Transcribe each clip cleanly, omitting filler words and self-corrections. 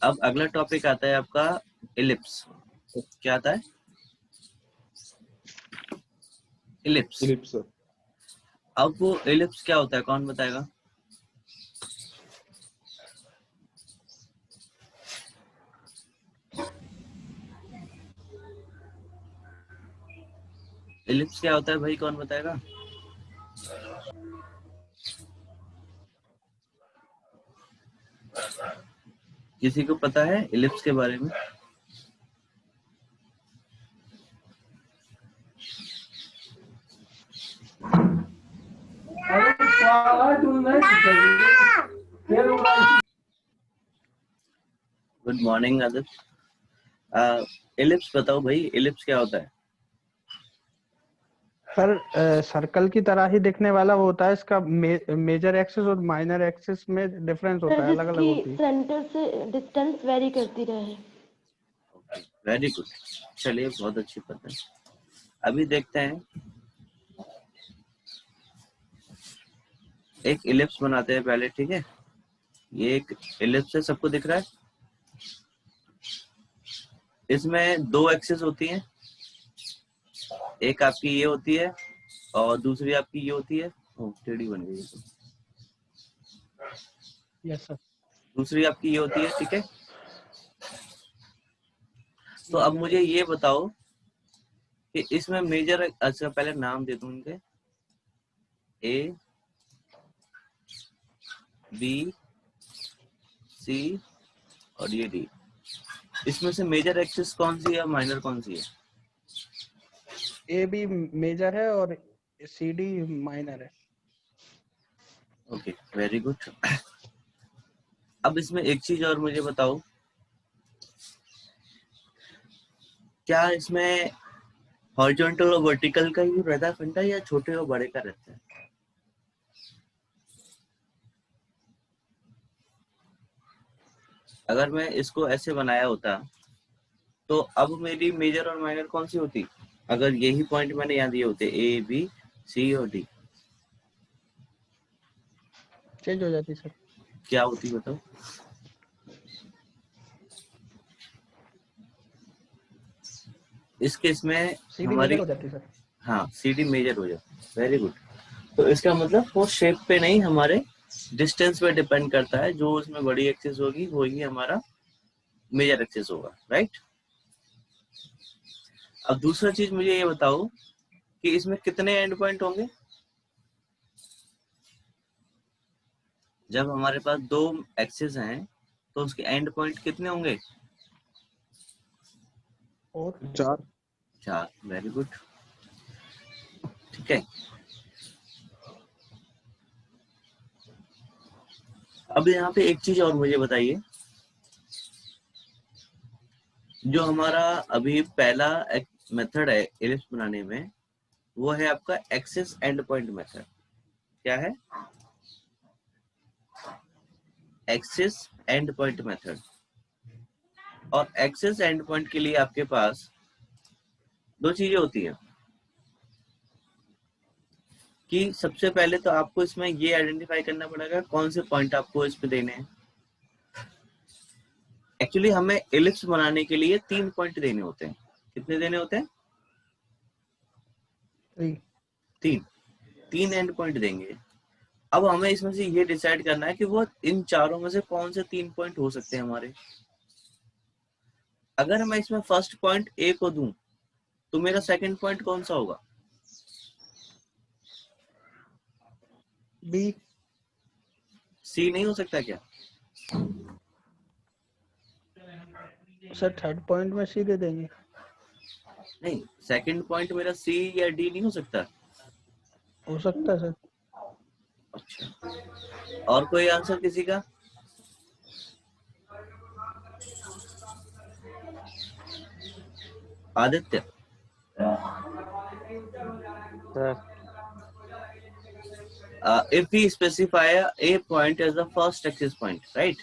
अब अगला टॉपिक आता है आपका इलिप्स। क्या आता है? इलिप्स। इलिप्स। अब वो इलिप्स क्या होता है, कौन बताएगा? इलिप्स क्या होता है भाई, कौन बताएगा? किसी को पता है इलिप्स के बारे में? Good morning Aditya. इलिप्स बताओ भाई, इलिप्स क्या होता है? सर सर्कल की तरह ही दिखने वाला वो होता है। इसका मेजर एक्सिस और माइनर एक्सिस में डिफरेंस होता है, अलग अलग होती है। सेंटर से डिस्टेंस वेरी करती रहे। वेरी गुड, चलिए बहुत अच्छी पता है। अभी देखते हैं, एक इलिप्स बनाते हैं पहले, ठीक है? ये एक इलिप्स है, सबको दिख रहा है? इसमें दो एक्सिस होती हैं, एक आपकी ये होती है और दूसरी आपकी ये होती है। ओह, टेढ़ी बन गई है। Yes sir. दूसरी आपकी ये होती है, ठीक है? तो अब मुझे ये बताओ कि इसमें मेजर, अच्छा पहले नाम दे दूं इनके, ए बी सी और ये डी। इसमें से मेजर एक्सिस कौन सी है, माइनर कौन सी है? ए बी मेजर है और सी डी माइनर है। Okay, very good. अब इसमें एक चीज और मुझे बताओ, क्या इसमें हॉरिजॉन्टल और वर्टिकल का ही रहता है फंडा, या छोटे और बड़े का रहता है? अगर मैं इसको ऐसे बनाया होता तो अब मेरी मेजर और माइनर कौन सी होती, अगर यही पॉइंट मैंने यहाँ दिए होते, ए बी सी और डी? चेंज हो जाती सर। क्या होती बताओ? इस केस में सीडी हमारी, मेजर हो जाती सर। हाँ सीडी मेजर हो जाती। Very good. तो इसका मतलब वो शेप पे नहीं, हमारे डिस्टेंस पे डिपेंड करता है। जो उसमें बड़ी एक्सिस होगी वही हमारा मेजर एक्सिस होगा, राइट? अब दूसरा चीज मुझे ये बताओ कि इसमें कितने एंड पॉइंट होंगे? जब हमारे पास दो एक्सिस हैं तो उसके एंड पॉइंट कितने होंगे? और 4। 4। वेरी गुड, ठीक है। अब यहाँ पे एक चीज और मुझे बताइए, जो हमारा अभी पहला मेथड है इलिप्स बनाने में, वो है आपका एक्सिस एंड पॉइंट मेथड। क्या है? Axis and point method. और एक्सिस एंड पॉइंट के लिए आपके पास दो चीजें होती हैं कि सबसे पहले तो आपको इसमें ये आइडेंटिफाई करना पड़ेगा कौन से पॉइंट आपको इस पे देने हैं। एक्चुअली हमें इलिप्स बनाने के लिए 3 पॉइंट देने होते हैं। कितने देने होते हैं? 3। 3 एंड पॉइंट देंगे। अब हमें इसमें से ये डिसाइड करना है कि वो इन चारों में से कौन से 3 पॉइंट हो सकते हैं हमारे। अगर मैं इसमें फर्स्ट पॉइंट ए को दूं तो मेरा सेकंड पॉइंट कौन सा होगा? बी। सी नहीं हो सकता क्या? सर थर्ड पॉइंट में सी दे देंगे। नहीं, सेकंड पॉइंट मेरा सी या डी नहीं हो सकता? हो सकता है सर। अच्छा, और कोई आंसर किसी का? Aditya Sir, if we specify a point as the first axis point, right?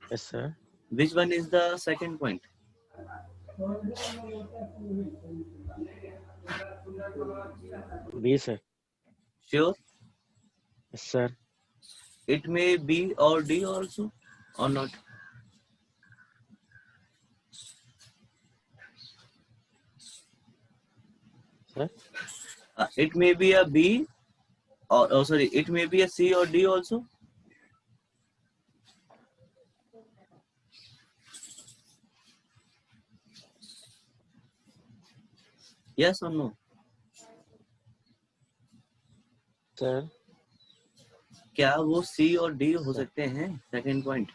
yes, sir. Which one is the second point? B, sir. Sure? Yes, sir. It may be or D also or not? It may be a B or oh sorry, it may be a C or D also. Yes or no? Sir. क्या वो C और D हो Sir. सकते हैं? Second point.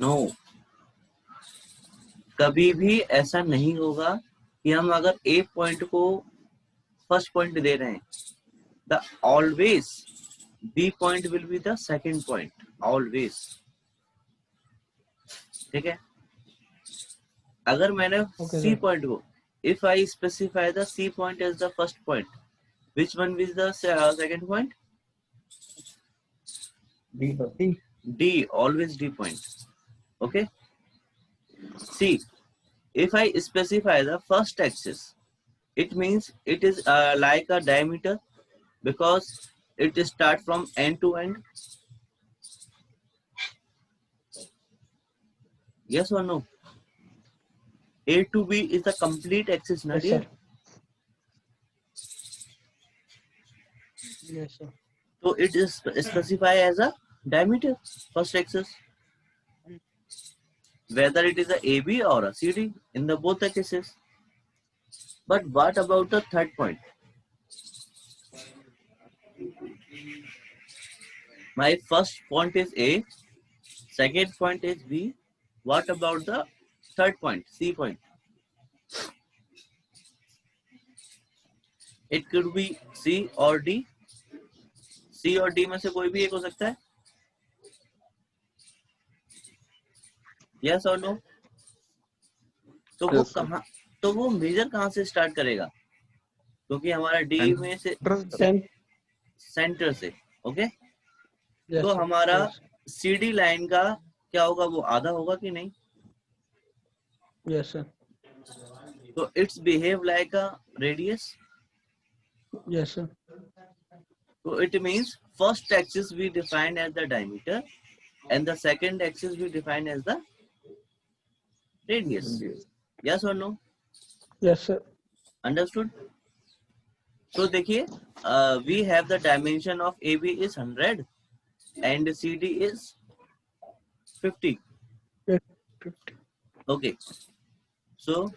No, कभी भी ऐसा नहीं होगा कि हम अगर A पॉइंट को फर्स्ट पॉइंट दे रहे हैं, the always B point will be the second point, always. ठीक है. अगर मैंने Okay, C sir. पॉइंट को, if I specify the C point as the first point, which one is the second point? D. D, always D point. Okay. C, if I specify the first axis, it means it is like a diameter because it starts from end to end. Yes or no? A to B is the complete axis, not Yes, here. sir. Yes, sir. So it is specified as a diameter, first axis. Whether it is a AB or a CD in the both the cases. But what about the third point? My first point is A, second point is B. What about the third point, C point? It could be C or D. C और D में से कोई भी एक हो सकता है. Yes or no? तो वो Yes, sir. कहाँ, तो वो मेजर कहाँ से स्टार्ट करेगा? क्योंकि हमारा D में से सेंटर से, ओके? Yes, तो sir. हमारा Yes. CD लाइन का क्या होगा, वो आधा होगा कि नहीं? Yes, sir. तो it's behave like a radius. Yes, sir. So it means first axis we define as the diameter and the second axis we define as the radius. Yes or no? Yes, sir. Understood? So देखिए, we have the dimension of AB is 100 and CD is 50. 50. Okay. So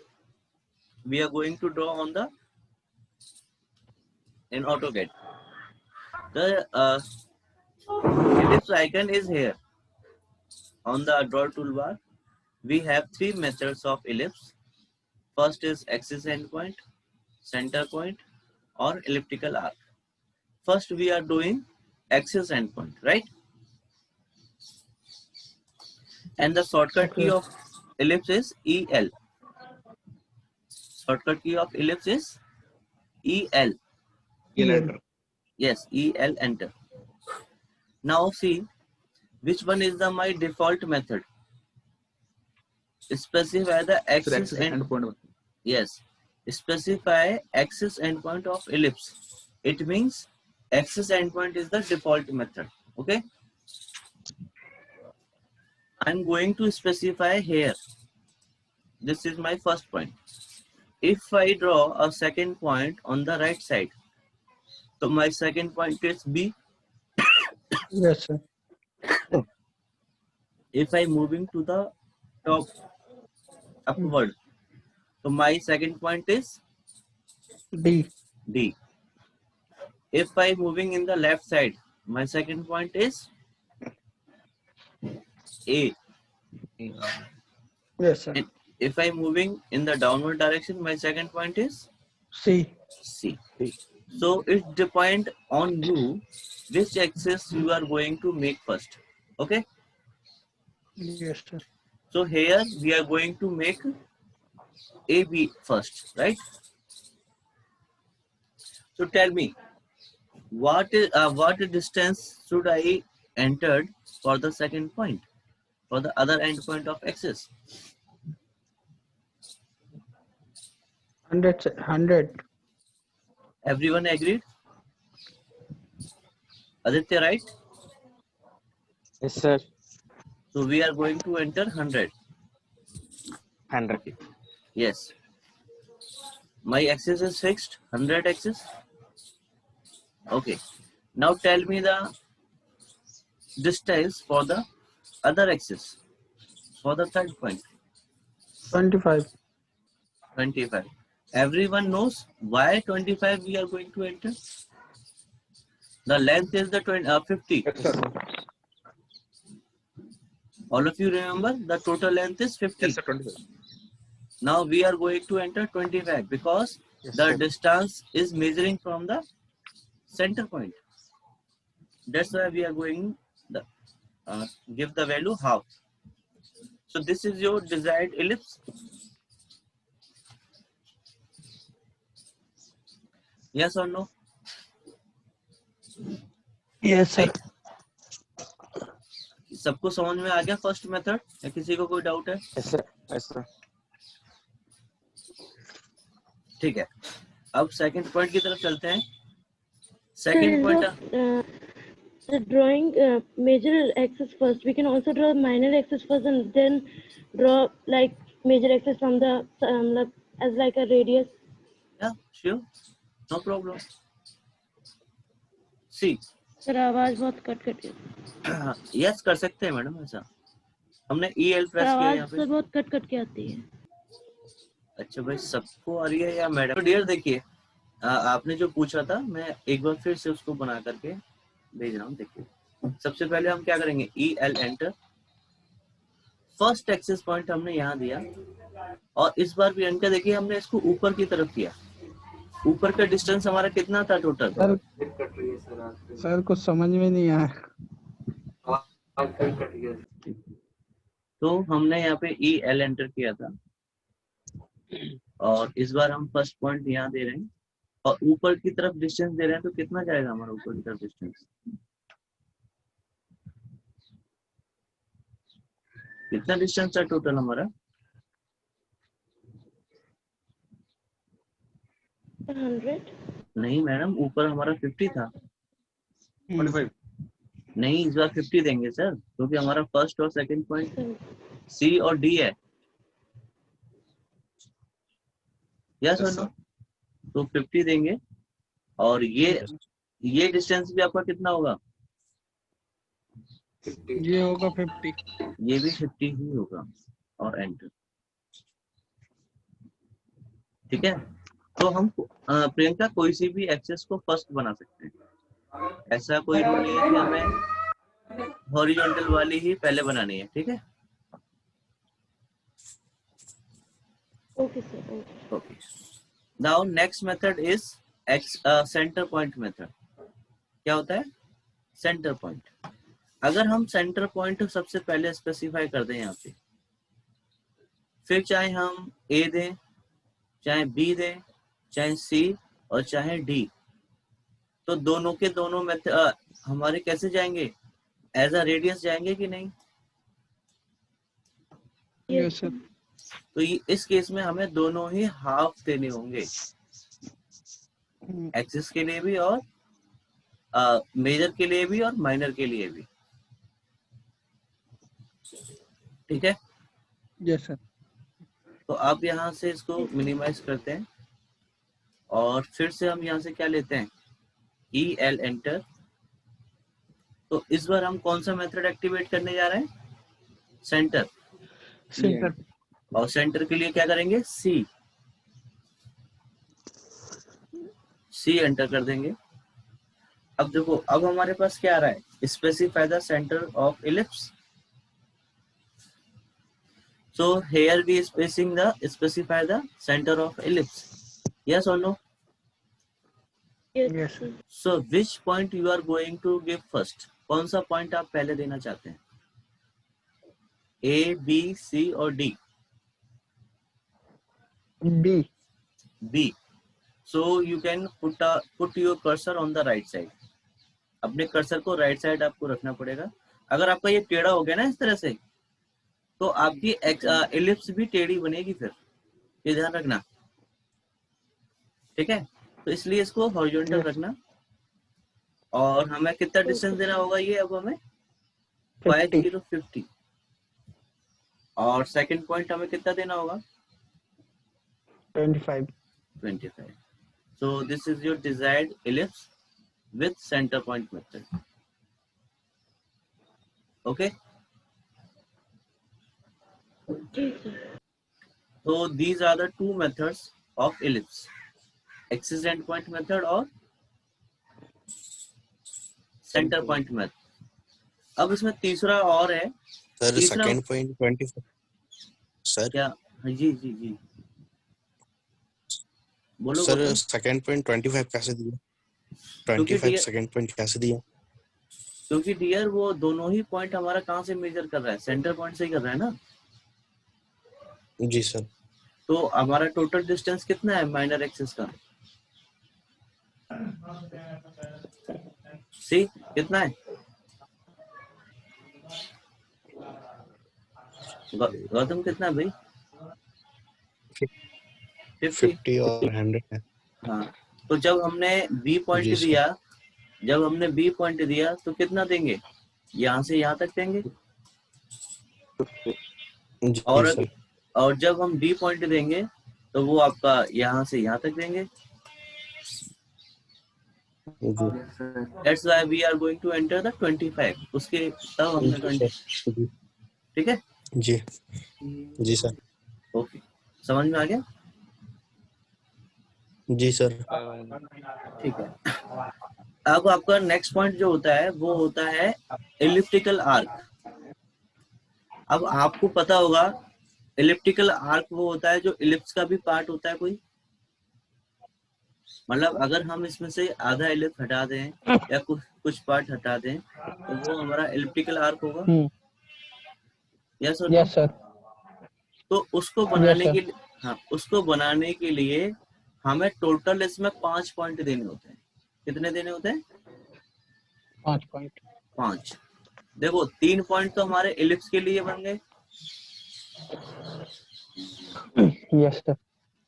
we are going to draw on the in AutoCAD. The ellipse icon is here on the draw toolbar. We have three methods of ellipse. First is axis endpoint, center point, or elliptical arc. First, we are doing axis endpoint, right? And the shortcut key of ellipse is EL. Shortcut key of ellipse is EL. EL. Yes, EL enter. Now see, which one is the my default method? Specify the axis endpoint. Yes, specify axis endpoint of ellipse. It means axis endpoint is the default method. Okay. I'm going to specify here. This is my first point. If I draw a second point on the right side, so my second point is B. Yes, sir. If I moving to the top upward, so my second point is D. D. If I moving in the left side, my second point is A. Yes, sir. And if I moving in the downward direction, my second point is C. C. So it depend on you which axis you are going to make first. Okay. Yes, sir. So here we are going to make AB first, right? So tell me, what distance should I entered for the second point, for the other end point of axis? 100. Everyone agreed? Aditya, right? Yes, sir. So we are going to enter 100. 100. Yes. My axis is fixed, 100 axis. Okay. Now tell me the distance for the other axis, for the third point. 25. 25. Everyone knows why 25 we are going to enter. The length is the 50. Yes, sir. All of you remember the total length is 50. Yes, sir. 25. Now we are going to enter 25 because Yes, the sir. distance is measuring from the center point. That's why we are going the give the value half. So this is your desired ellipse. Yes or no? Yes sir. सबको समझ में आ गया first method या किसी को कोई doubt है? Yes, sir. Yes, sir. ठीक है, अब सेकंड पॉइंट की तरफ चलते हैं. Sir, second instead point of drawing major axis first, we can also draw minor axis first and then draw like major axis from the as like a radius. या sure, no problem. सी sir आवाज बहुत cut cut yes कर सकते हैं madam. ऐसा हमने EL press किया आवाज यहाँ पे. सर बहुत कट कट के आती है. अच्छा भाई, सबको आ रही है या मैडम? तो डियर देखिए, आपने जो पूछा था मैं एक बार फिर से उसको बना करके भेज रहा हूँ. देखिए, सबसे पहले हम क्या करेंगे, EL enter. First axis point हमने यहाँ दिया और इस बार भी एंटर. देखिए हमने इसको ऊपर की तरफ किया. ऊपर का डिस्टेंस हमारा कितना था टोटल? सर कुछ समझ में नहीं आया. तो हमने यहाँ पे EL एंटर किया था और इस बार हम फर्स्ट पॉइंट यहाँ दे रहे हैं और ऊपर की तरफ डिस्टेंस दे रहे हैं. तो कितना जाएगा हमारा ऊपर की तरफ डिस्टेंस? कितना डिस्टेंस था टोटल हमारा? 100. नहीं मैडम, ऊपर हमारा 50 था. 25. नहीं, इस बार 50 देंगे सर, क्योंकि हमारा फर्स्ट और सेकंड पॉइंट C और D है. यस और नो? तो 50 देंगे और ये डिस्टेंस भी आपका कितना होगा? ये होगा 50. ये भी 50 ही होगा और एंटर. ठीक है, तो हम प्रियंका कोई सी भी एक्सेस को फर्स्ट बना सकते हैं. ऐसा कोई रूल नहीं है कि हमें हॉरिजॉन्टल वाली ही पहले बनानी है. ठीक है, Okay sir. Okay. Okay. Now next method is centre point method. क्या होता है? Centre point. अगर हम सेंटर पॉइंट सबसे पहले स्पेसिफाई कर दें यहाँ पे, फिर चाहे हम A दें, चाहे B दें, चाहे C और चाहे D, तो दोनों के दोनों मेथड हमारे कैसे जाएंगे? एज अ रेडियस जाएंगे कि नहीं? Yes sir. तो इस केस में हमें दोनों ही हाफ देने होंगे, एक्सिस के लिए भी और मेजर के लिए भी और माइनर के लिए भी. ठीक है, यस सर. तो आप यहाँ से इसको मिनिमाइज करते हैं और फिर से हम यहाँ से क्या लेते हैं, EL एंटर. तो इस बार हम कौन सा मेथड एक्टिवेट करने जा रहे हैं? सेंटर. सेंटर. और सेंटर के लिए क्या करेंगे? C एंटर कर देंगे. अब देखो, अब हमारे पास क्या आ रहा है, specify the centre of ellipse. So here we specify the center of ellipse. Yes or no? Yes. Yes. sir. So which point you are going to give first? कौन सा पॉइंट आप पहले देना चाहते हैं? A, B, C और D? B. B. So you can put your cursor on the right side. अपने cursor को राइट साइड आपको रखना पड़ेगा. अगर आपका ये टेढ़ा हो गया ना इस तरह से, तो आपकी एलिप्स भी टेढ़ी बनेगी. फिर ये ध्यान रखना. ठीक है, तो इसलिए इसको हॉरिजॉन्टल रखना. और हमें कितना डिस्टेंस देना होगा? ये अब हमें 50. और सेकंड पॉइंट हमें कितना देना होगा? 25. 25. So this is your desired ellipse with center point method. Okay. Okay, sir. So these are the two methods of ellipse: axis endpoint method और center point method. अब इसमें तीसरा और है. सर तीसरा सेकंड पॉइंट 25 सर क्या? जी जी जी बोलो sir बोलो. सेकंड पॉइंट 25 कैसे दिया? क्योंकि 25 सेकंड पॉइंट कैसे दिया? क्योंकि डियर वो दोनों ही पॉइंट हमारा कहाँ से मेजर कर रहा है? सेंटर पॉइंट से ही कर रहा है ना. जी सर. तो हमारा टोटल डिस्टेंस कितना है माइनर एक्सिस का? सी कितना है? गौतम कितना है भाई? 50. 50 और 100 है. हाँ, तो जब हमने बी पॉइंट जी सर. दिया, जब हमने बी पॉइंट दिया तो कितना देंगे? यहाँ से यहाँ तक देंगे. जी और सर. और जब हम डी पॉइंट देंगे तो वो आपका यहाँ से यहाँ तक देंगे. जी That's why we are going to enter the 25. उसके तब हमने 20. जी ठीक है. जी जी सर. ओके, समझ में आ गया? जी सर. ठीक है. अब आपका नेक्स्ट पॉइंट जो होता है वो होता है एलिप्टिकल आर्क. अब आपको पता होगा एलिप्टिकल आर्क वो होता है जो इलिप्स का भी पार्ट होता है कोई. मतलब अगर हम इसमें से आधा इलिप्स हटा दें या कुछ पार्ट हटा दें तो वो हमारा एलिप्टिकल आर्क होगा. यस और यस सर. तो उसको बनाने Yes, के लिए, हाँ, उसको बनाने के लिए हमें टोटल इसमें 5 पॉइंट देने होते हैं. कितने देने होते हैं? 5 पॉइंट. 5. देखो 3 पॉइंट तो हमारे इलिप्स के लिए बन गए यस सर.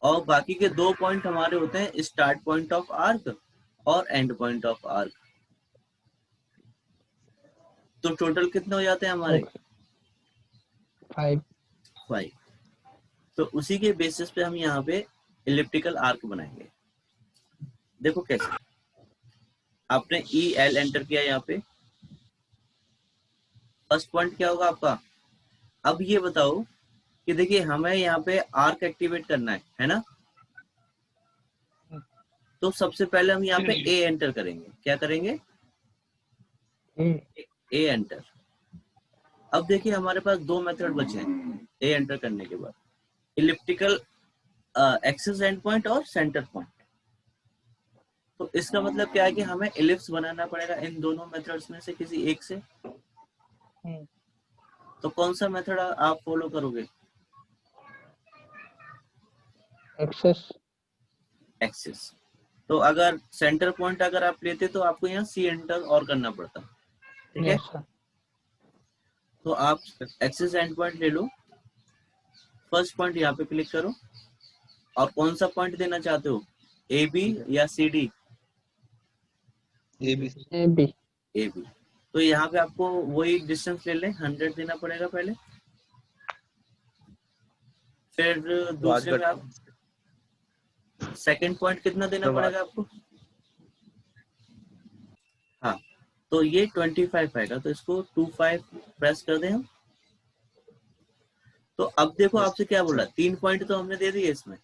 और बाकी के 2 पॉइंट हमारे होते हैं स्टार्ट पॉइंट ऑफ आर्क और एंड पॉइंट ऑफ आर्क. तो टोटल कितने हो जाते हैं हमारे? 5. 5. तो उसी के बेसिस पे हम यहाँ पे इलिप्टिकल आर्क बनाएंगे. देखो कैसे. आपने ई एल एंटर किया यहाँ पे. फर्स्ट पॉइंट क्या होगा आपका? अब ये बताओ कि देखिए हमें यहाँ पे आर्क एक्टिवेट करना है ना. तो सबसे पहले हम यहाँ पे ए एंटर करेंगे. क्या करेंगे? ए एंटर. अब देखिए हमारे पास 2 मेथड बचे हैं ए एंटर करने के बाद. इलिप्टिकल एक्सिस एंड पॉइंट और सेंटर पॉइंट. तो इसका मतलब क्या है कि हमें इलिप्स बनाना पड़ेगा इन दोनों मेथड्स में से किसी एक से. तो कौन सा मेथड आप फॉलो करोगे? एक्सेस. एक्सिस. तो अगर सेंटर पॉइंट अगर आप लेते तो आपको यहाँ सी एंटर और करना पड़ता. ठीक है. Yes sir. तो आप एक्सिस एंड पॉइंट ले लो. फर्स्ट पॉइंट यहाँ पे क्लिक करो और कौन सा पॉइंट देना चाहते हो? ए बी या C D? A B. A B. तो यहाँ पे आपको वही डिस्टेंस ले लें. 100 देना पड़ेगा पहले. फिर दूसरे में आप सेकंड पॉइंट कितना देना पड़ेगा आपको? हाँ, तो ये 25 आएगा. तो इसको 25 प्रेस कर दें हम. तो अब देखो आपसे क्या बोला. 3 पॉइंट तो हमने दे दिए इसमें.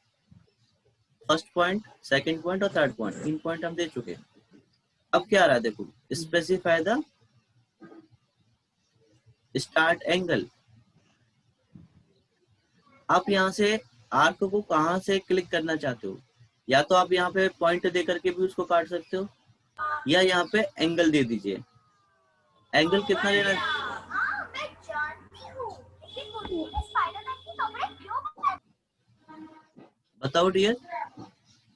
फर्स्ट पॉइंट, सेकंड पॉइंट और थर्ड पॉइंट. 3 पॉइंट हम दे चुके हैं. अब क्या आ रहा है देखो. Specify the start angle. आप यहाँ से आर्क को कहाँ से क्लिक करना चाहते हो? या तो आप यहाँ पे पॉइंट दे करके भी उसको काट सकते हो या यहाँ पे एंगल दे दीजिए. एंगल कितना लेना? बताओ डियर.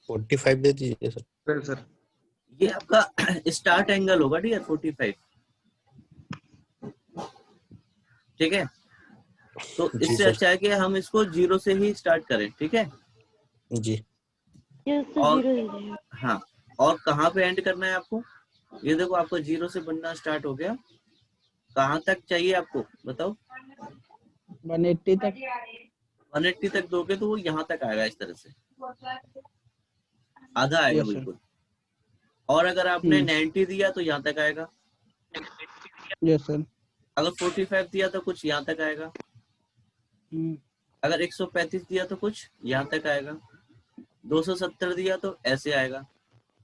45 दे दीजिए सर. सर ये आपका स्टार्ट एंगल होगा डियर 45. ठीक है. तो जी इससे सर. अच्छा है कि हम इसको 0 से ही स्टार्ट करें. ठीक है. जी Yes, sir. और 0 दे दिया. हाँ, और कहाँ पे एंड करना है आपको? ये देखो आपको 0 से बनना स्टार्ट हो गया. कहाँ तक चाहिए आपको बताओ? 180 तक. 180 तक दोगे तो वो यहाँ तक आएगा इस तरह से. आधा आएगा Yes, sir. बिल्कुल। और अगर आपने 90 दिया तो यहाँ तक आएगा, यस सर। अगर 45 दिया तो कुछ यहाँ तक आएगा, अगर 135 दिया तो कुछ यहाँ तक आएगा, 270 दिया तो ऐसे आएगा।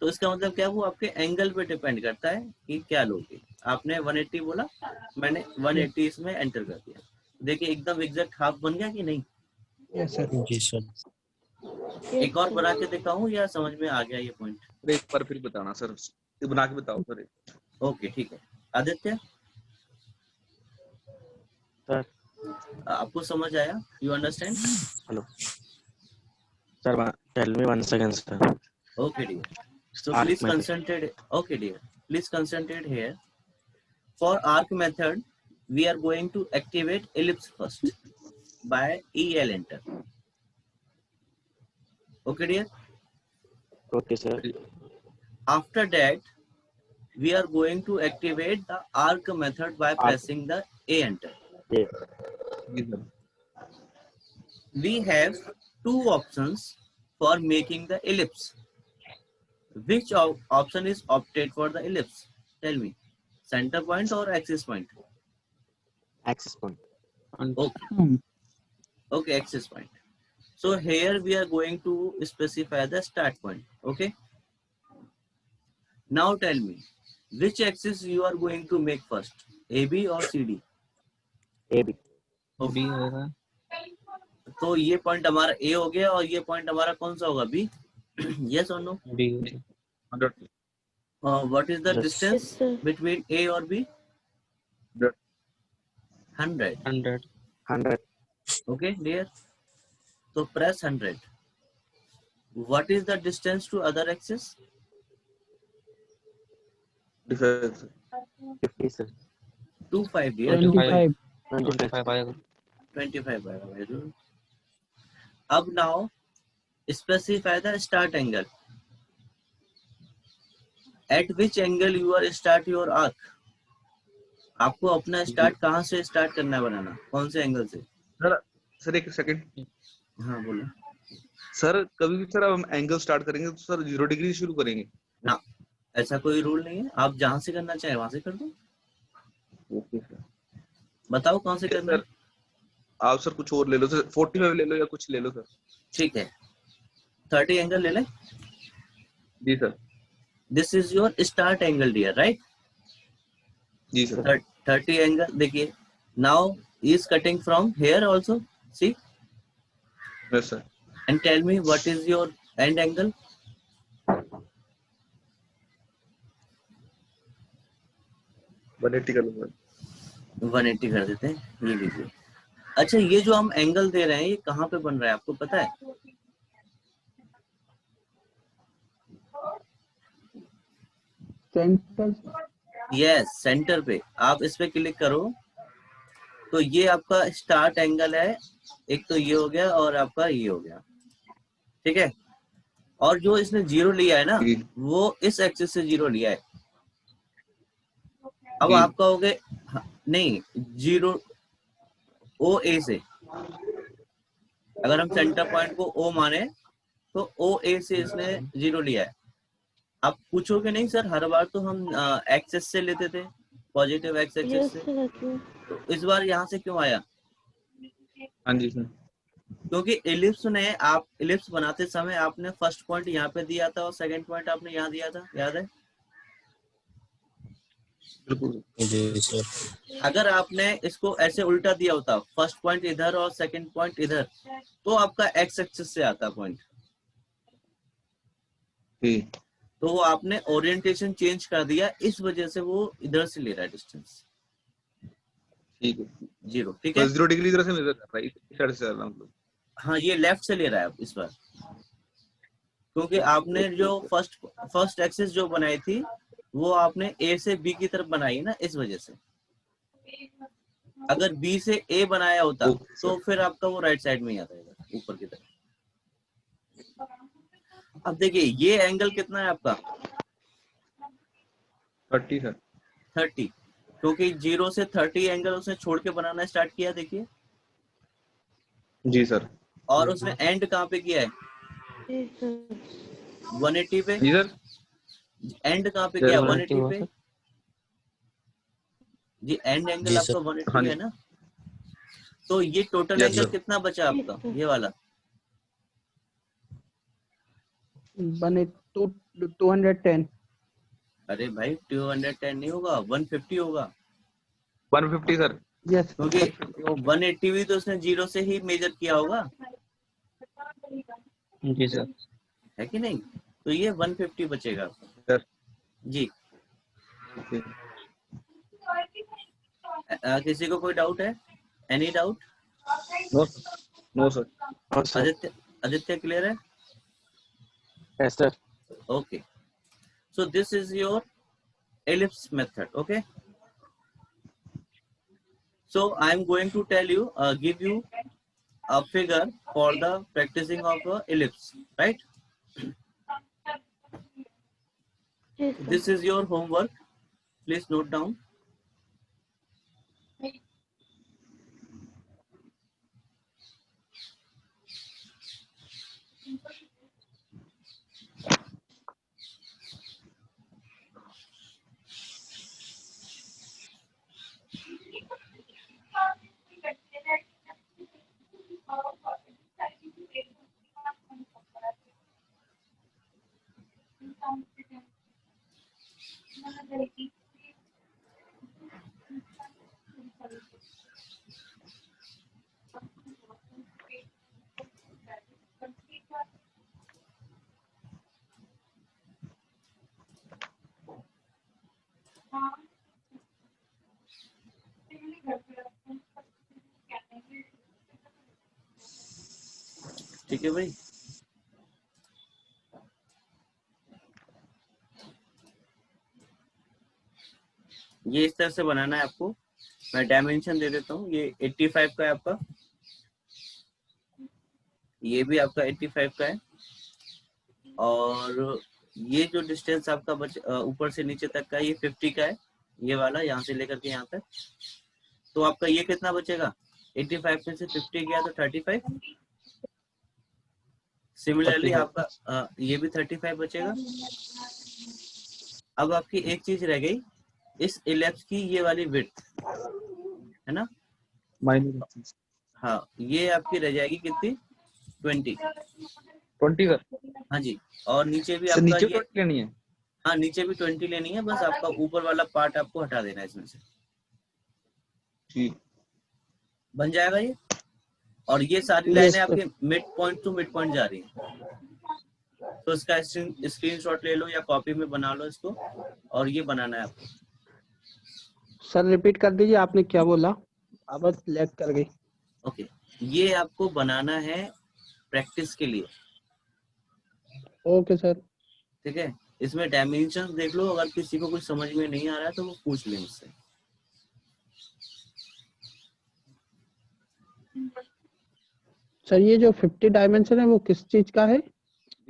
तो इसका मतलब क्या, वो आपके एंगल पे डिपेंड करता है कि क्या लोगे। आपने 180 बोला, मैंने 180 इसमें एंटर कर दिया। देखिए एकदम एग्जैक्ट हाफ बन गया कि नहीं? Yes sir. जी सर। एक और बना के दिखाऊं या समझ में आ गया ये पॉइंट? एक बार फिर बताना सर, ये बना के बताओ सर। ओके ठीक है। आदित्य सर आपको समझ आया? You understand? Hello sir, tell me 1 second sir. Okay dear. So Arc please method. concentrate. Okay dear. Please concentrate here. For arc method, we are going to activate ellipse first by EL enter. Okay dear. Okay sir. After that, we are going to activate the arc method by pressing the A enter. ये जी sir. We have two options for making the ellipse. Which option is opted for the ellipse? Tell me. Center point or axis point? Axis point. Okay. Okay, axis point. So here we are going to specify the start point. Okay. Now tell me, which axis you are going to make first? AB or CD? A B. Okay. तो ये point हमारा A हो गया और ये point हमारा कौन सा होगा? B? Yes or no? B. 100 What is the Yes. distance Yes, sir. between A or B? 100. 100। Okay, dear. So press 100. What is the distance to other axis? 55 50 sir. 25, dear. 25। 25 आएगा। 25 आएगा very good. अब now specify the start angle. At which angle you are start your arc? आपको अपना start कहाँ से start करना है बनाना? कौन से एंगल से? सर। सर एक सेकंड। हाँ बोलो। सर कभी भी सर हम एंगल स्टार्ट करेंगे तो सर 0 डिग्री से शुरू करेंगे। ना, ऐसा कोई रूल नहीं है। आप जहाँ से करना चाहे वहां से कर दो। Okay sir. बताओ कौन से करना है? सर आप सर कुछ और ले लो सर, 45 ले लो या कुछ ले लो सर। ठीक है, 30 एंगल ले लें। जी sir. This is your start angle dear, right? जी सर। 30 एंगल। देखिए now is cutting from here also, see, yes sir. and tell me what is your end angle? कर लूंगा। 180 कर देते हैं। ये लीजिए। अच्छा, ये जो हम एंगल दे रहे हैं ये कहाँ पे बन रहा है आपको पता है? सेंटर। यस, सेंटर पे। आप इस पे क्लिक करो तो ये आपका स्टार्ट एंगल है। एक तो ये हो गया और आपका ये हो गया, ठीक है। और जो इसने 0 लिया है ना, वो इस एक्सिस से 0 लिया है। अब आप कहोगे नहीं, 0 ओ ए से, अगर हम सेंटर पॉइंट को O माने तो ओ ए से इसने 0 लिया है। आप पूछोगे नहीं सर, हर बार तो हम एक्सेस से लेते थे, पॉजिटिव एक्स एक्सेस Yes, से, sir. That's तो इस बार यहाँ से क्यों आया? हाँ जी सर। क्योंकि इलिप्स ने, आप इलिप्स बनाते समय आपने फर्स्ट पॉइंट यहाँ पे दिया था और सेकंड पॉइंट आपने यहाँ दिया था, याद है? बिल्कुल। जी सर। अगर आपने इसको ऐसे उल्टा दिया होता, फर्स्ट पॉइंट इधर और सेकंड पॉइंट इधर, तो आपका एक्स एक्सिस से आता पॉइंट। ठीक। तो वो आपने ओरिएंटेशन चेंज कर दिया, इस वजह से वो इधर से ले रहा है डिस्टेंस। ठीक है। 0, ठीक है। 0 डिग्री इधर से मेजर कर रहा है, इस साइड से मतलब। हाँ, ये लेफ्ट से ले रहा है इस बार, क्योंकि आपने जो फर्स्ट एक्सिस जो बनाई थी वो आपने ए से बी की तरफ बनाई ना, इस वजह से। अगर बी से ए बनाया होता तो फिर आपका वो राइट साइड में ही आ जाएगा, ऊपर की तरफ। अब देखिए ये एंगल कितना है आपका? 30 सर। 30, क्योंकि 0 से 30 एंगल उसने छोड़ के बनाना स्टार्ट किया, देखिए। जी सर। और उसने एंड कहाँ पे किया है? जी सर 180 पे जी सर एंड कहाँ पे सर, क्या 180 180 हुआ पे सर। जी एंड एंगल जी आपका सर। 180 हाँ जी। है ना, तो ये टोटल Yes, एंगल sir. कितना बचा जी आपका सर ये वाला? 210 अरे भाई 210 नहीं होगा, 150 होगा, 150 सर। यस क्योंकि 180 भी तो उसने जीरो से ही मेजर किया होगा, जी सर। है कि नहीं? तो ये 150 बचेगा Sir. जी। Okay. किसी को कोई डाउट है? Any doubt? No, no sir. और सर आदित्य आदित्य क्लियर है? Yes sir. Okay, so this is your ellipse method. Okay, so I am going to tell you, give you a figure for the practicing of ellipse, right? जी sir This is your homework, please note down. ठीक है भाई, ये इस तरह से बनाना है आपको। मैं डायमेंशन दे देता हूँ, ये 85 का है आपका, ये भी आपका 85 का है, और ये जो डिस्टेंस आपका ऊपर से नीचे तक का ये 50 का है, ये वाला यहाँ से लेकर के यहाँ तक। तो आपका ये कितना बचेगा? 85 में से 50 गया तो 35। सिमिलरली 35 आपका ये भी 35 बचेगा। अब आपकी एक चीज रह गई, इस इलेप्स की ये वाली विड्थ है ना, Minus. हाँ ये आपकी रह जाएगी कितनी? 20। 20 सर। हाँ जी, और नीचे भी सर आपका नीचे ये, 20 लेनी है। हाँ नीचे भी 20 लेनी है, बस आपका ऊपर वाला पार्ट आपको हटा देना है इसमें से, ठीक। बन जाएगा ये। और ये सारी Yes, लाइनें sir. आपकी mid point two mid point जा रही हैं, तो इसका स्क्रीनशॉट ले लो या कॉपी में बना लो इसको, और ये बनाना है आपको। सर रिपीट कर दीजिए आपने क्या बोला, आवाज लैग कर गई। ओके, ये आपको बनाना है प्रैक्टिस के लिए, ओके सर। ठीक है? इसमें डायमेंशंस देख लो, अगर किसी को कुछ समझ में नहीं आ रहा है तो वो पूछ ले मुझसे। सर ये जो 50 डायमेंशन है वो किस चीज का है?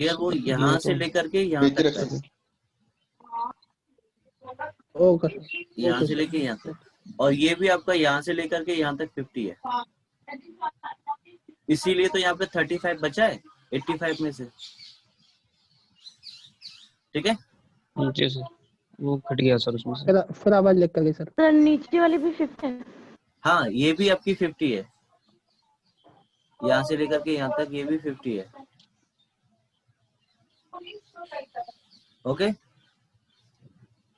यार वो यहाँ से लेकर के यहाँ तक का है, ओके सर। यहाँ ओके से सर। लेके यहाँ तक, और ये भी आपका यहाँ से लेकर के यहाँ तक 50 है, इसीलिए तो यहाँ पे 35 बचा है 85 में से, ठीक है? जी सर, वो कट गया सर उसमें से। फिर आवाज लैग कर गई सर। सर नीचे वाली भी 50 है। हाँ ये भी आपकी 50 है, यहाँ से लेकर के यहाँ तक ये भी 50 है, ओके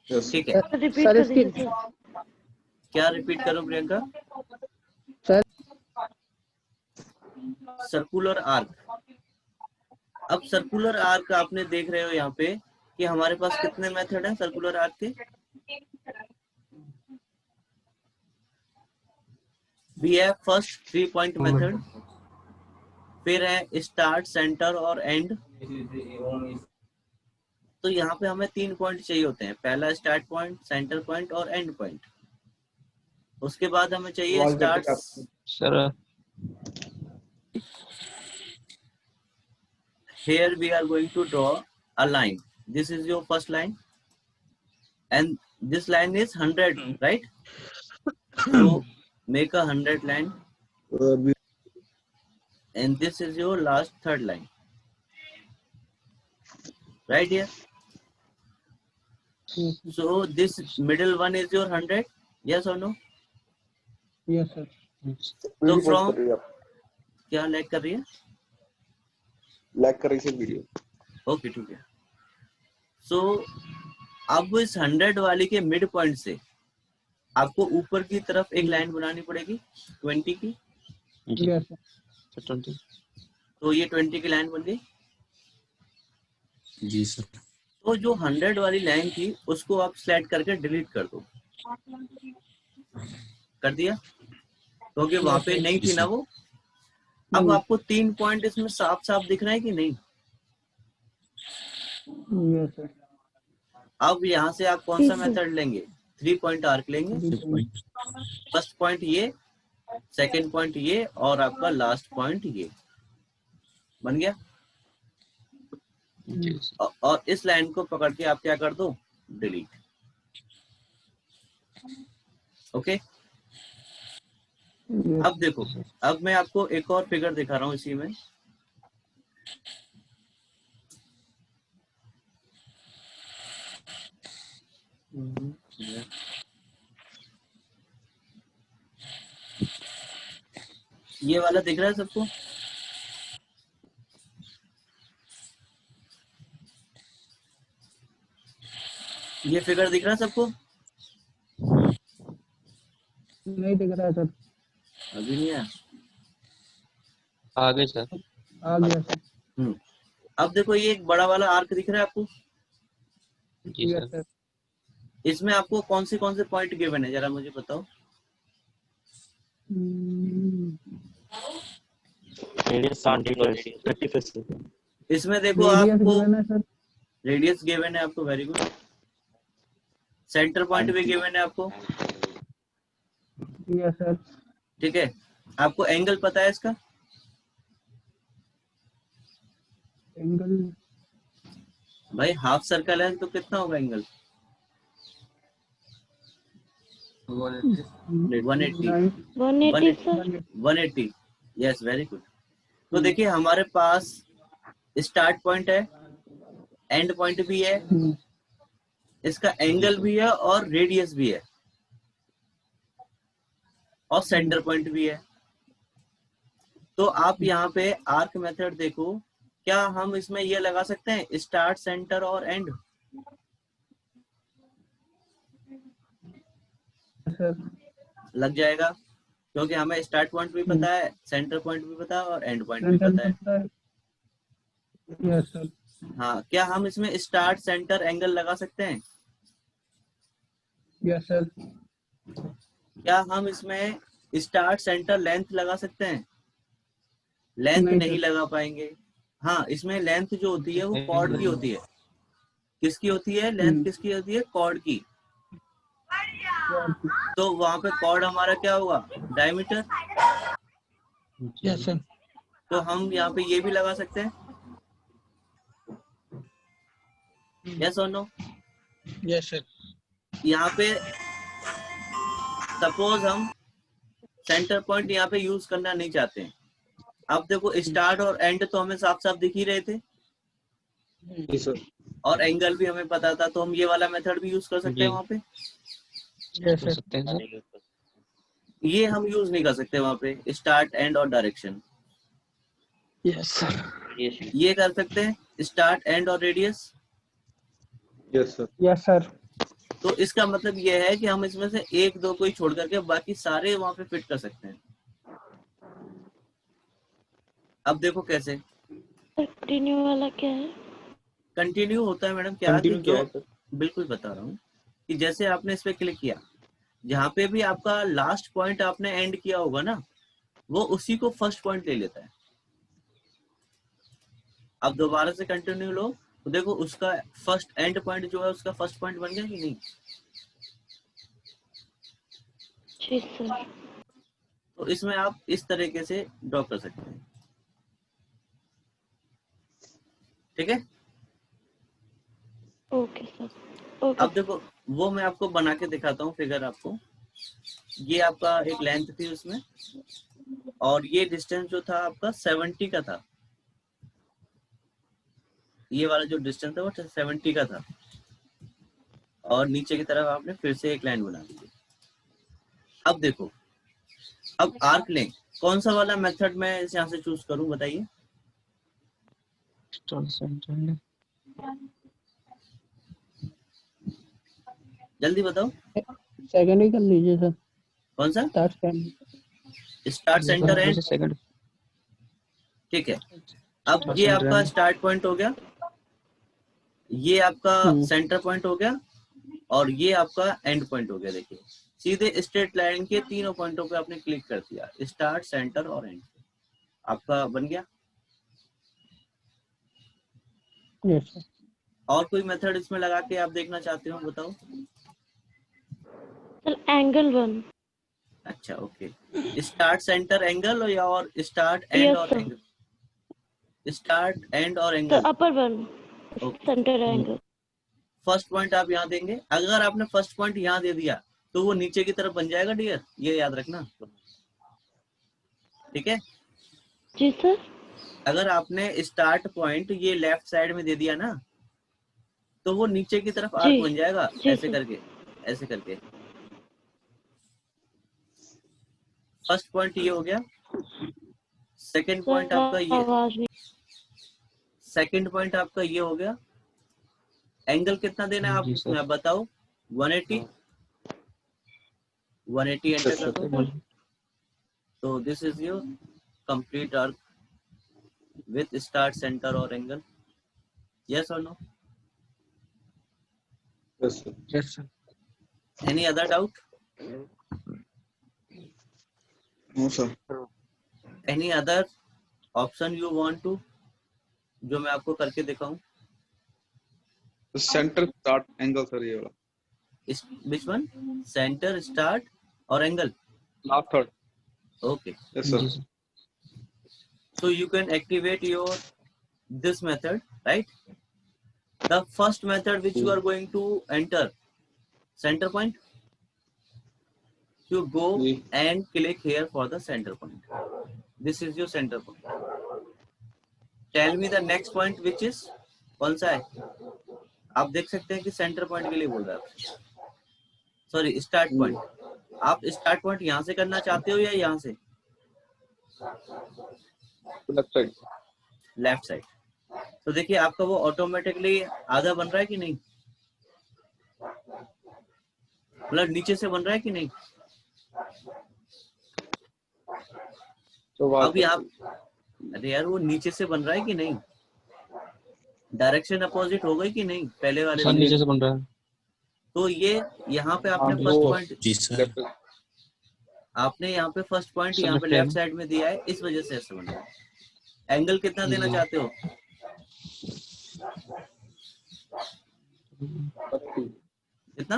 ठीक है। सर रिपीट सर कर इसकी दीजिए सर। क्या रिपीट करूं प्रियंका? Sir circular arc. अब सर्कुलर आर्क आपने देख रहे हो यहाँ पे कि हमारे पास कितने मेथड हैं सर्कुलर आर्क के? We have first 3 point method, फिर है स्टार्ट, सेंटर और एंड। तो यहाँ पे हमें 3 पॉइंट चाहिए होते हैं, पहला स्टार्ट पॉइंट, सेंटर पॉइंट और एंड पॉइंट। उसके बाद हमें चाहिए start. Sir Here we are going to draw a line. This is your first line, and this line is 100, right? So make a 100 line, and this is your last third line. right here. So this middle one is your 100, yes or no? Yes, sir. So from क्या lag कर रही है? Lag कर रही है video. Okay ठीक है. सो अब इस 100 वाली के मिड पॉइंट से आपको ऊपर की तरफ एक लाइन बनानी पड़ेगी 20 की. Yes, sir. 20. तो ये 20 की लाइन बन गई. जी सर. तो जो 100 वाली लाइन थी उसको आप सिलेक्ट करके डिलीट कर दो. कर दिया? क्योंकि वहां पे नहीं थी ना वो. अब आपको 3 पॉइंट इसमें साफ साफ दिख रहा है कि नहीं? Yes, sir. अब यहाँ से आप कौन सा मेथड लेंगे? 3 पॉइंट आर्क लेंगे. फर्स्ट पॉइंट ये, सेकंड पॉइंट ये और आपका लास्ट पॉइंट ये बन गया. और इस लाइन को पकड़ के आप क्या कर दो? डिलीट. ओके. अब देखो, अब मैं आपको एक और फिगर दिखा रहा हूं इसी में. ये वाला दिख रहा है सबको? ये फिगर दिख रहा है सबको? नहीं दिख रहा है सर. अभी नहीं आया. आगे सर. आ गया सर. अब देखो ये एक बड़ा वाला आर्क दिख रहा है आपको? जी Yes, सर. sir. इसमें आपको कौन से पॉइंट गिवन है जरा मुझे बताओ. रेडियस 35. इसमें देखो Radius आपको given है सर. रेडियस गिवन है आपको. Very good. सेंटर पॉइंट भी गिवन है आपको. Yes, sir. ठीक है. आपको एंगल पता है इसका? Angle भाई हाफ सर्कल है तो कितना होगा angle? 180. 180 sir. 180. Yes, very good. तो देखिए हमारे पास स्टार्ट पॉइंट है, एंड पॉइंट भी है, इसका एंगल भी है और रेडियस भी है और सेंटर पॉइंट भी है. तो आप यहाँ पे आर्क मेथड देखो, क्या हम इसमें ये लगा सकते हैं स्टार्ट, सेंटर और एंड? sir. लग जाएगा, क्योंकि हमें स्टार्ट पॉइंट भी पता है, सेंटर पॉइंट भी पता है और एंड पॉइंट भी Center पता है. पता है. Yes, sir. हाँ, क्या हम इसमें स्टार्ट, सेंटर, एंगल लगा सकते हैं? Yes, sir. क्या हम इसमें स्टार्ट, सेंटर, लेंथ लगा सकते हैं? लेंथ नहीं, नहीं sir. लगा पाएंगे. हाँ, इसमें लेंथ जो होती है वो कॉर्ड की होती है. किसकी होती है लेंथ? किसकी होती है? कॉर्ड की. तो वहां पे कॉर्ड हमारा क्या होगा? डायमीटर. Yes, sir. तो हम यहाँ पे ये भी लगा सकते हैं. यस और नो? Yes, sir. यहाँ पे सपोज हम सेंटर पॉइंट यहाँ पे यूज करना नहीं चाहते हैं. अब देखो स्टार्ट और एंड तो हमें साफ साफ दिख ही रहे थे जी सर. और एंगल भी हमें पता था, तो हम ये वाला मेथड भी यूज कर सकते हैं वहां पे. Yes, कर sir. सकते हैं सर. ये हम यूज नहीं कर सकते वहां पे स्टार्ट, एंड और डायरेक्शन. Yes, sir. ये कर सकते हैं स्टार्ट, एंड और radius. Yes sir. Yes, sir. तो इसका मतलब ये है कि हम इसमें से एक दो को ही छोड़ करके बाकी सारे वहां पे फिट कर सकते हैं. अब देखो कैसे कंटिन्यू वाला क्या है? कंटिन्यू होता है मैडम. क्या कि कंटिन्यू क्या जो है सर? बिल्कुल बता रहा हूँ कि जैसे आपने इस पे क्लिक किया, जहाँ पे भी आपका लास्ट पॉइंट आपने एंड किया होगा ना, वो उसी को फर्स्ट पॉइंट ले लेता है. अब दोबारा से कंटिन्यू लो तो देखो उसका फर्स्ट एंड पॉइंट जो है उसका फर्स्ट पॉइंट बन गया कि नहीं? जी सर. तो इसमें आप इस तरीके से ड्रॉ कर सकते हैं. ठीक है. Okay sir. ओके. अब देखो वो मैं आपको बना के दिखाता हूँ फिगर आपको. ये आपका एक लेंथ थी उसमें और ये डिस्टेंस जो था आपका 70 का था. ये वाला जो डिस्टेंस है वो 70 का था, और नीचे की तरफ आपने फिर से एक लाइन बना दी। अब देखो, अब आर्क लें, कौन सा वाला मेथड मैं यहाँ से चूज करूं बताइए? जल्दी बताओ, सेकंड ही कर लीजिए सर। कौन सा? Start centre and, second. ठीक है। अब ये आपका स्टार्ट पॉइंट हो गया, ये आपका सेंटर पॉइंट हो गया, और ये आपका एंड पॉइंट हो गया। देखिए सीधे स्ट्रेट लाइन के तीनों पॉइंटों पे आपने क्लिक कर दिया, स्टार्ट, सेंटर और एंड, आपका बन गया। Yes sir. और कोई मेथड इसमें लगा के आप देखना चाहते हो, बताओ? एंगल 1। अच्छा, ओके। स्टार्ट, सेंटर, एंगल, या और स्टार्ट, एंड Yes, और sir. एंगल? स्टार्ट, एंड और The angle. upper one, Okay. center angle. First point आप यहाँ देंगे। अगर आपने फर्स्ट पॉइंट यहाँ दे दिया तो वो नीचे की तरफ बन जाएगा डियर, ये याद रखना, ठीक है? जी सर। अगर आपने स्टार्ट पॉइंट ये लेफ्ट साइड में दे दिया ना, तो वो नीचे की तरफ आर्क बन जाएगा, जी ऐसे सर। करके, ऐसे करके। फर्स्ट पॉइंट ये हो गया, सेकंड पॉइंट आपका ये, आवाज नहीं। सेकंड पॉइंट आपका ये हो गया। एंगल कितना देना है आप इसमें, आप बताओ? 180, 180 एंटर कर दो। तो this is your complete arc with start, centre और एंगल। यस और no? Yes, sir. Yes, sir. Any other doubt? No, sir. Any other option you want to, जो मैं आपको करके दिखाऊं? The center start angle, sir, ये वाला। Which one? Center, start और angle? Last third. Okay. Yes, sir. So you can activate your this method, right? The first method which you are going to enter, center point. You go and click here for the center point. This is your center point. Tell me the next point which is, कौन सा है? आप देख सकते हैं कि centre point के लिए बोल रहा है, सॉरी स्टार्ट पॉइंट। आप स्टार्ट पॉइंट यहाँ से करना चाहते हो या यहाँ से? Left side. Left side. तो देखिए आपका वो ऑटोमेटिकली आधा बन रहा है कि नहीं, मतलब नीचे से बन रहा है कि नहीं? So अब यहाँ, अरे यार वो नीचे से बन रहा है कि नहीं? डायरेक्शन अपोजिट हो गई कि नहीं पहले वाले सर नीचे से बन रहा है। तो ये यहाँ पे आपने फर्स्ट पॉइंट, जी सर। आपने यहाँ पे फर्स्ट पॉइंट यहाँ पे लेफ्ट साइड में दिया है, इस वजह से ऐसे बन रहा है। एंगल कितना देना चाहते हो? कितना?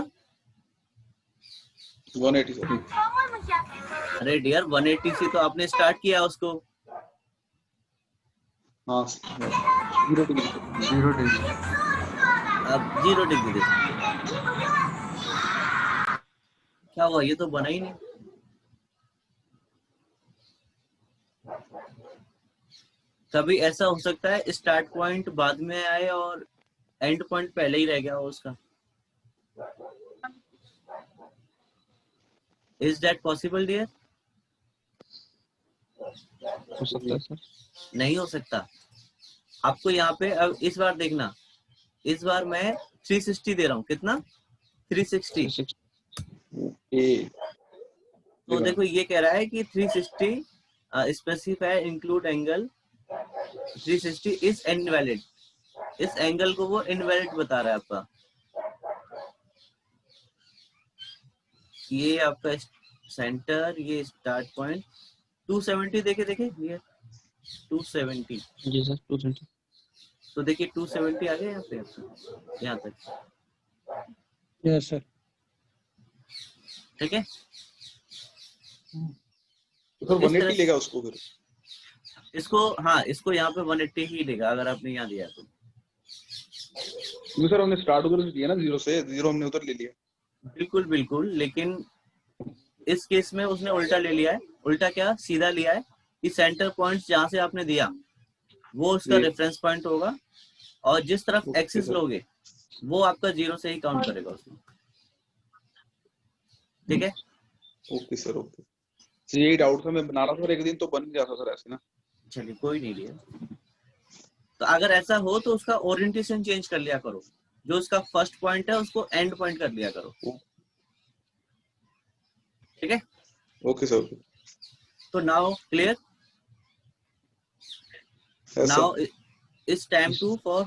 180, sir. अरे डियर 180 से तो आपने स्टार्ट किया उसको। हाँ, 0 degree. 0 degree. अब 0 डिग्री दे, क्या हुआ? ये तो बना ही नहीं। कभी ऐसा हो सकता है स्टार्ट पॉइंट बाद में आए और एंड पॉइंट पहले ही रह गया हो उसका। Is that possible dear? हो सकता है सर। नहीं हो सकता। आपको यहाँ पे अब इस बार देखना, इस बार मैं 360 दे रहा हूँ। कितना? 360। तो देखो ये कह रहा है कि 360 specify include angle 360 is invalid. इस एंगल को वो इनवैलिड बता रहा है आपका। ये आपका सेंटर, ये स्टार्ट पॉइंट 270 देखे ये 270। जी सर 220। तो देखिए 270 आ गया यहाँ पे, यहाँ तक। Yes sir. ठीक है, तो 180 लेगा उसको फिर। इसको, हाँ इसको यहाँ पे 180 ही लेगा अगर आपने यहाँ दिया तो। सर हमने स्टार्ट उधर से दिया ना, 0 से, 0 हमने उधर ले लिया। बिल्कुल बिल्कुल, लेकिन इस केस में उसने उल्टा ले लिया है। उल्टा क्या? सीधा लिया है कि सेंटर पॉइंट जहां से आपने दिया वो उसका रेफरेंस पॉइंट होगा, और जिस तरफ Okay, एक्सिस sir. लोगे वो आपका 0 से ही काउंट करेगा उसमें, ठीक है। Okay sir, okay. तो यही डाउट था, मैं बना रहा था सर, एक दिन तो बन गया था सर ऐसे ना। चलिए कोई नहीं लिया, तो अगर ऐसा हो तो उसका ओरिएंटेशन चेंज कर लिया करो, जो उसका फर्स्ट पॉइंट है उसको एंड पॉइंट कर लिया करो, ठीक है। Okay sir, okay. तो now clear, Yes, sir. Now it's time to for